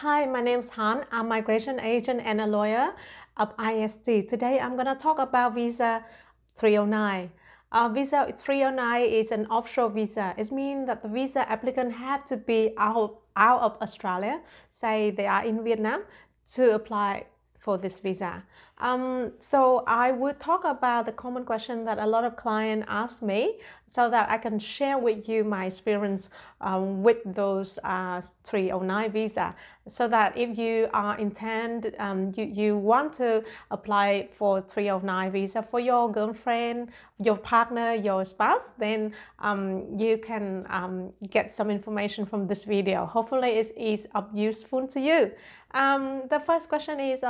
Hi, my name is Han. I'm a migration agent and a lawyer of IST. Today, I'm going to talk about Visa 309. Visa 309 is an offshore visa. It means that the visa applicant have to be out of Australia, say they are in Vietnam, to apply for this visa. So I will talk about the common question that a lot of clients ask me so that I can share with you my experience with those 309 visa, so that if you are you want to apply for 309 visa for your girlfriend, your partner, your spouse, then you can get some information from this video. Hopefully it is useful to you. The first question is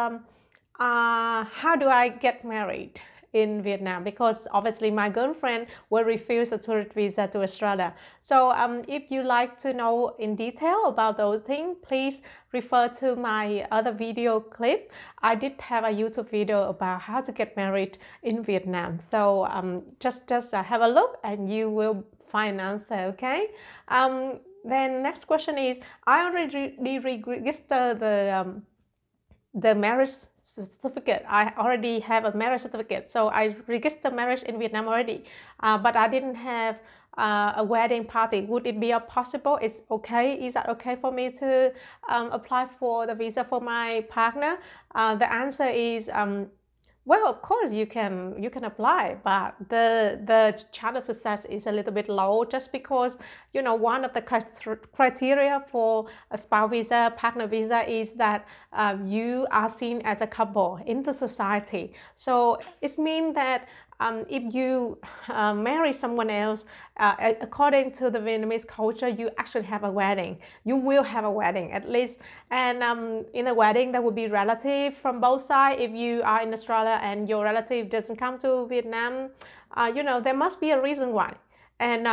how do I get married in Vietnam? Because obviously my girlfriend will refuse a tourist visa to Australia. So if you like to know in detail about those things, please refer to my other video clip. I did have a YouTube video about how to get married in Vietnam. So just have a look and you will find an answer, okay? Then next question is, I already registered the marriage certificate. I already have a marriage certificate, so I registered marriage in Vietnam already, but I didn't have a wedding party. Would it be possible? Is that okay for me to apply for the visa for my partner? The answer is well, of course you can apply, but the chance of success is a little bit low, just because one of the criteria for a spouse visa, partner visa, is that you are seen as a couple in the society. So it means that if you marry someone else, according to the Vietnamese culture, you actually have a wedding. You will have a wedding at least, and in a wedding there will be relative from both sides. If you are in Australia and your relative doesn't come to Vietnam, there must be a reason why. And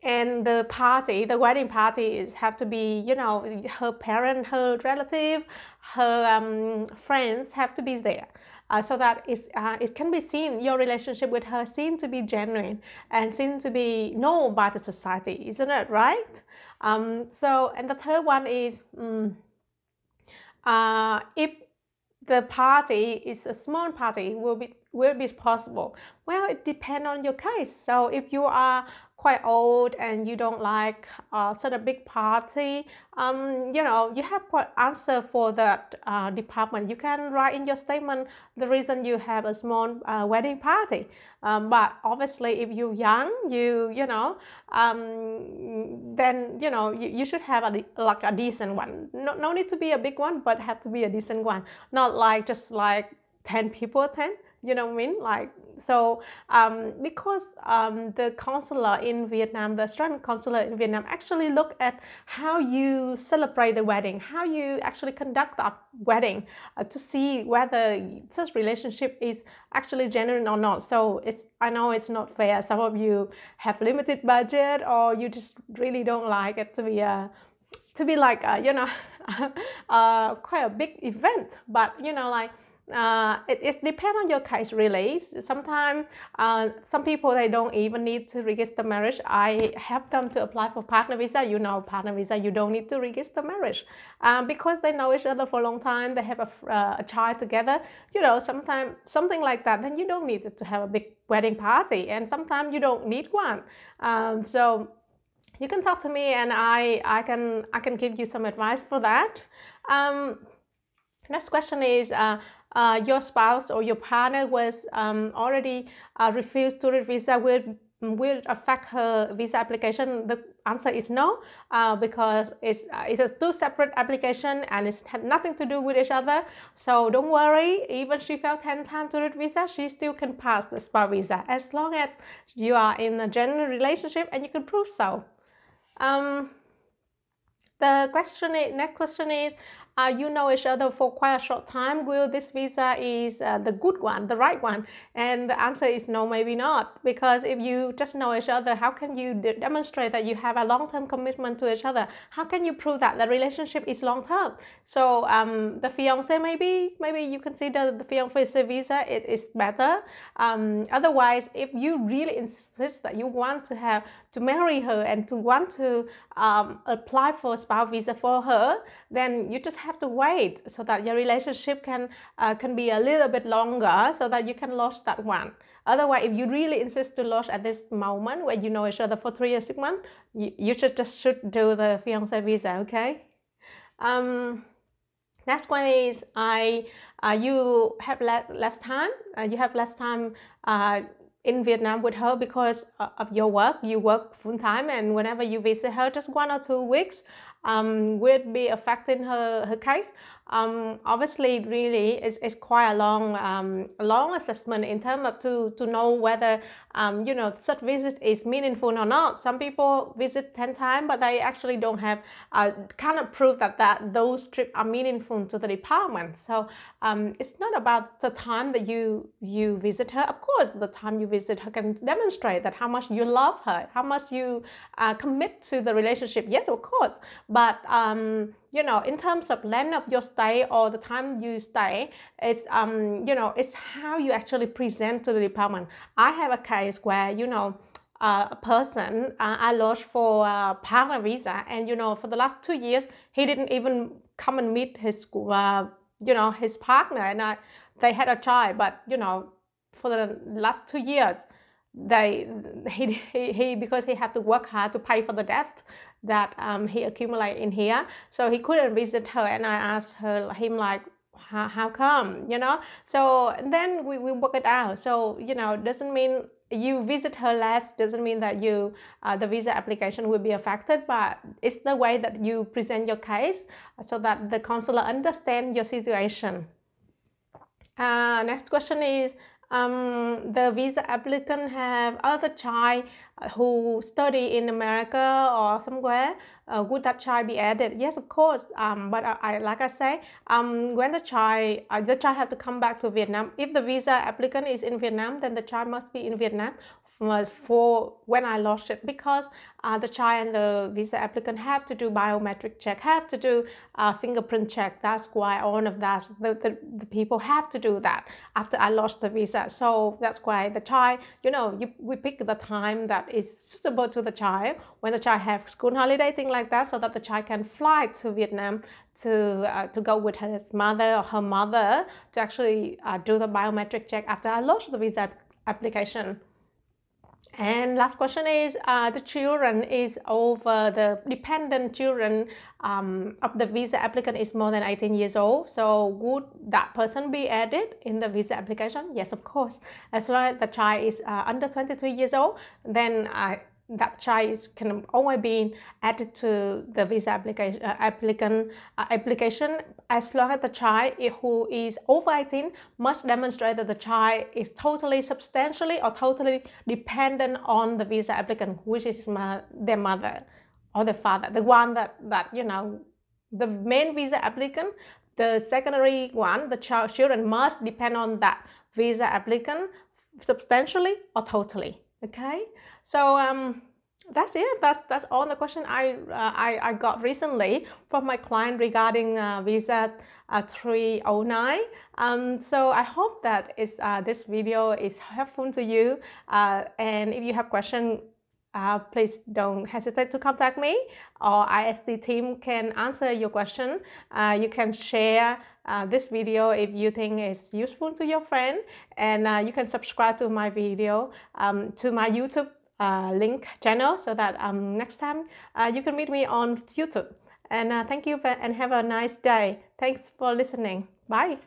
the wedding party have to be, her parent, her relative, her friends have to be there. So that it can be seen, your relationship with her seems to be genuine and seems to be known by the society, isn't it, right? So, and the third one is, if the party is a small party, will be possible. Well, it depends on your case. So if you are quite old and you don't like such a big party, you have quite answer for that department. You can write in your statement the reason you have a small wedding party. But obviously, if you're young, then you should have a decent one. No need to be a big one, but have to be a decent one. Not like just like 10 people attend. You know what I mean? Like, so because the consular in Vietnam, the Australian consulate in Vietnam, actually look at how you celebrate the wedding, how you actually conduct that wedding, to see whether such relationship is actually genuine or not. So I know it's not fair. Some of you have limited budget, or you just really don't like it to be like quite a big event. But it depends on your case, really. Sometimes some people, they don't even need to register marriage. I help them to apply for partner visa. Partner visa, you don't need to register marriage because they know each other for a long time. They have a child together. Sometimes something like that. Then you don't need to have a big wedding party, and sometimes you don't need one. So you can talk to me, and I can give you some advice for that. Next question is, your spouse or your partner was already refused tourist visa, will affect her visa application? The answer is no, because it's a two separate application and it's had nothing to do with each other. So don't worry, even she failed 10 times tourist visa, she still can pass the spouse visa, as long as you are in a genuine relationship and you can prove so. The next question is, you know each other for quite a short time, will this visa is the good one, the right one? And the answer is no, maybe not, because if you just know each other, how can you demonstrate that you have a long-term commitment to each other? How can you prove that the relationship is long-term? So the fiance, maybe you consider the fiance visa is better. Otherwise, if you really insist that you want to marry her and to want to apply for a spouse visa for her, then you just have to wait so that your relationship can be a little bit longer, so that you can launch that one. Otherwise, if you really insist to launch at this moment when you know each other for 3 or 6 months, you should do the fiance visa. Okay. Next one is you have less time. You have less time in Vietnam with her because of your work. You work full time, and whenever you visit her, just 1 or 2 weeks would be affecting her case. Obviously, really, it's quite a long assessment in terms of to know whether such visit is meaningful or not. Some people visit 10 times, but they actually don't have kind of proof that those trips are meaningful to the department. So it's not about the time that you visit her. Of course, the time you visit her can demonstrate that how much you love her, how much you commit to the relationship. Yes, of course, but in terms of length of your stay or the time you stay, it's it's how you actually present to the department. I have a case where a person I lodged for a partner visa, and for the last 2 years he didn't even come and meet his his partner, and they had a child, but for the last 2 years he because he had to work hard to pay for the debt that he accumulated in here, so he couldn't visit her. And I asked him like, how come, so then we work it out. So doesn't mean you visit her less, doesn't mean that the visa application will be affected, but it's the way that you present your case so that the consular understands your situation. Next question is, the visa applicant have other child who study in America or somewhere. Would that child be added? Yes, of course. But like I say, when the child have to come back to Vietnam. If the visa applicant is in Vietnam, then the child must be in Vietnam for when I lost it, because the child and the visa applicant have to do biometric check, have to do fingerprint check. That's why all of that, the people have to do that after I lost the visa. So that's why the child, we pick the time that is suitable to the child when the child have school holiday, things like that, so that the child can fly to Vietnam to go with his mother or her mother to actually do the biometric check after I lost the visa application. And last question is, the children is over, the dependent children of the visa applicant is more than 18 years old. So would that person be added in the visa application? Yes, of course. As long as the child is under 22 years old, then that child can always be added to the visa application as long as the child who is over 18 must demonstrate that the child is totally, substantially or totally dependent on the visa applicant, which is their mother or the father, the one that the main visa applicant, the secondary one, the children must depend on that visa applicant substantially or totally. Okay, so that's it. That's all the question I got recently from my client regarding visa 309. So I hope that this video is helpful to you. And if you have questions, please don't hesitate to contact me, or IST team can answer your question. You can share this video if you think it's useful to your friend, and you can subscribe to my video, to my YouTube link channel, so that next time you can meet me on YouTube. And thank you and have a nice day. Thanks for listening. Bye.